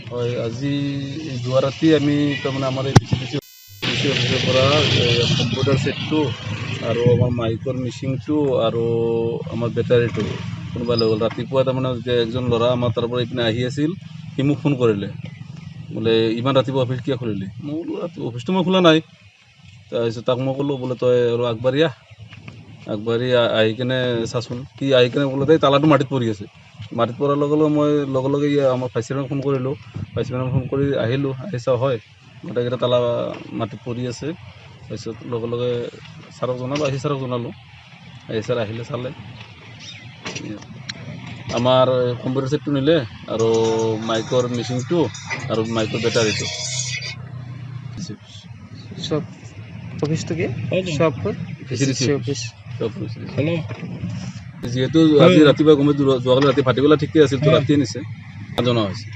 হয়, আজি যোৱা ৰাতি আমি তাৰমানে আমাৰ এই ডিচি অফিচৰ পৰা কম্পিউটাৰ ছেটটো আৰু আমাৰ মাইকৰ মিচিংটো আৰু আমাৰ বেটাৰীটো কোনোবাই লৈ গ'ল। ৰাতিপুৱা তাৰমানে যেতিয়া একজন ল'ৰা আমাৰ তাৰ পৰা এইপিনে আহি আছিল, সি মোক ফোন কৰিলে, বোলে ইমান ৰাতিপুৱা অফিচ কিয় খুলিলি? মই বোলো ৰাতিপুৱা অফিচটো মই খোলা নাই। তাৰপিছত তাক মই ক'লোঁ, বোলে তই আৰু আগবাঢ়ি আগবাঢ়ি আহি কিনে চাচোন। সি আহি কিনে বোলে এই তালাটো মাটিত পৰি আছে। মাটিত পৰাৰ লগে লগে মই লগে লগে আমাৰ ভাইচ চেয়াৰমেনক ফোন কৰিলোঁ। ভাইচ চেয়াৰমেনক ফোন কৰি আহিলোঁ, আহি চাওঁ হয় গোটেইকেইটা তালা মাটিত পৰি আছে। তাৰপিছত লগে লগে ছাৰক জনালোঁ, আহি ছাৰক জনালোঁ। আহি ছাৰ আহিলে, চালে। আমাৰ কম্পিউটাৰ ছেটটো নিলে আৰু মাইকৰ মিচিংটো আৰু মাইকৰ বেটাৰীটো। সব অফিসটো কি সব অফিস যিহেতু আজি ৰাতিপুৱা যোৱাকালি ৰাতি ভাটিবেলা ঠিকে আছিল, তো ৰাতিয়ে নিছে জনোৱা হৈছে।